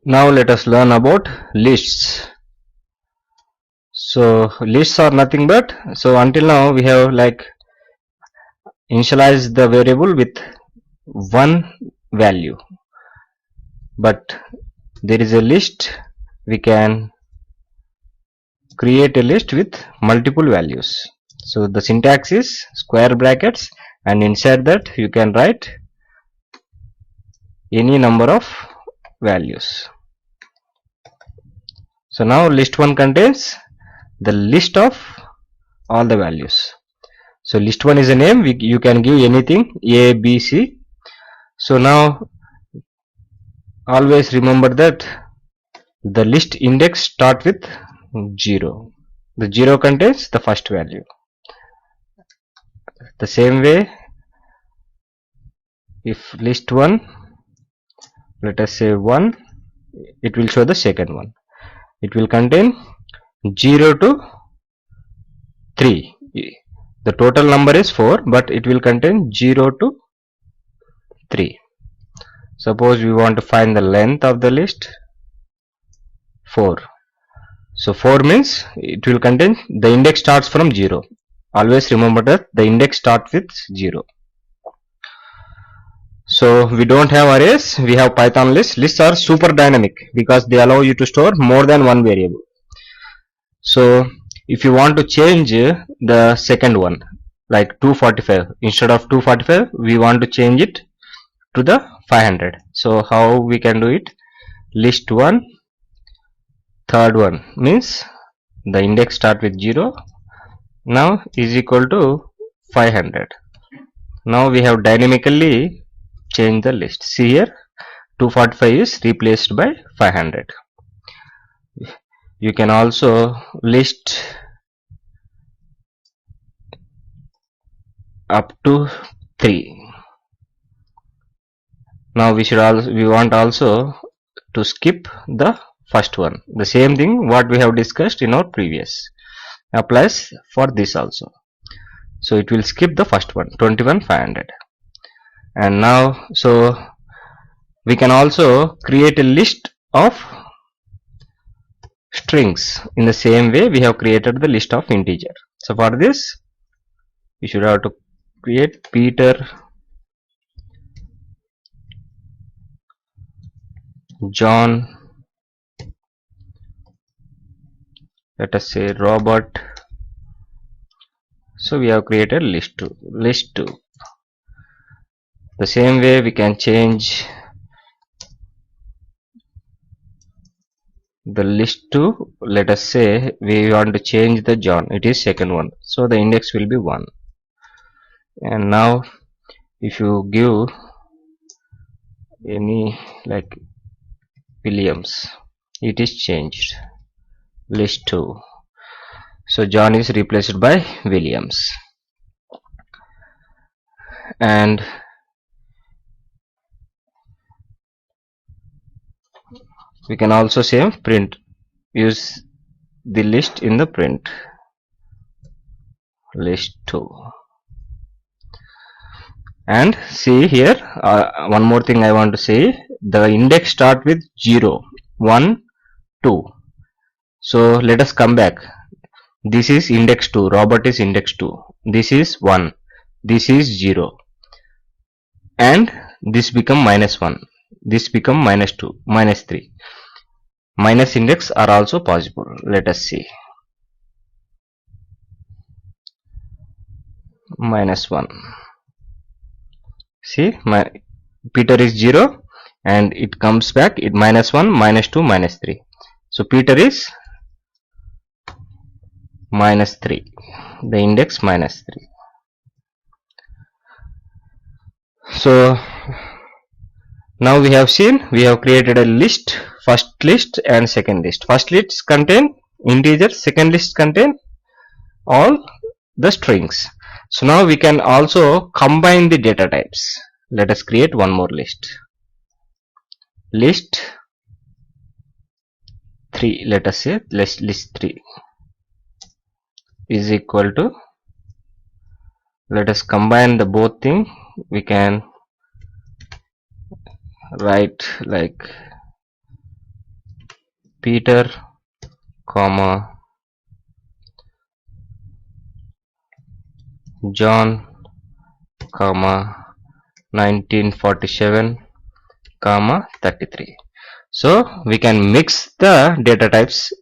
Now let us learn about lists. So lists are nothing but, so until now we have like initialized the variable with one value, but there is a list. We can create a list with multiple values. So the syntax is square brackets, and inside that you can write any number of values. So now list 1 contains the list of all the values. So list 1 is a name, you can give anything, A, B, C. So now always remember that the list index start with 0. The 0 contains the first value. The same way, if list 1, let us say 1, it will show the second one. It will contain 0 to 3. The total number is 4, but it will contain 0 to 3. Suppose we want to find the length of the list, 4. So 4 means it will contain, the index starts from 0. Always remember that the index starts with 0. So we don't have arrays, we have Python lists. Lists are super dynamic because they allow you to store more than one variable. So if you want to change the second one, like 245, instead of 245 we want to change it to the 500. So how we can do it? List 1, third one means the index start with 0, now is equal to 500. Now we have dynamically changed the list. See here, 245 is replaced by 500. You can also list up to 3. Now we want also to skip the first one. The same thing what we have discussed in our previous applies for this also. So it will skip the first one, 21,500. And now, so we can also create a list of strings in the same way we have created the list of integer. So for this we should have to create Peter, John, let us say Robert. So we have created list 2. The same way we can change the list to, let us say we want to change the John, it is second one, so the index will be 1. And now if you give any like Williams, it is changed, list 2. So John is replaced by Williams. And we can also say print, use the list in the print, list 2. And see here, one more thing I want to say, the index start with 0, 1, 2. So let us come back. This is index 2, Robert is index 2, this is 1, this is 0, and this become -1, this become -2, -3. Minus index are also possible. Let us see. -1. See, my Peter is 0 and it comes back, it -1, -2, -3. So Peter is -3, the index -3. So now we have seen, we have created a list, first list and second list. First list contain integers, second list contain all the strings. So now we can also combine the data types. Let us create one more list. List 3, let us say list 3 is equal to, let us combine the both thing. We can write like Peter, comma, John, comma, 1947, comma, 33. So we can mix the data types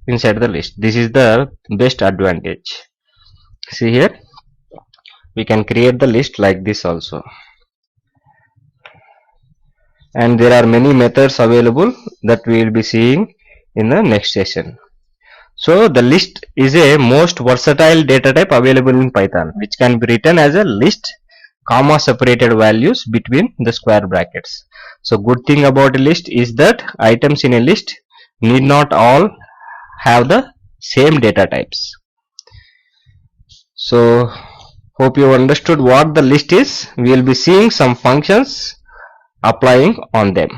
inside the list. This is the best advantage. See here, we can create the list like this also, and there are many methods available that we will be seeing in the next session. So the list is a most versatile data type available in Python, which can be written as a list, comma separated values between the square brackets. So good thing about a list is that items in a list need not all have the same data types. So hope you understood what the list is. We will be seeing some functions applying on them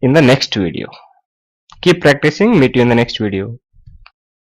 in the next video. Keep practicing. Meet you in the next video.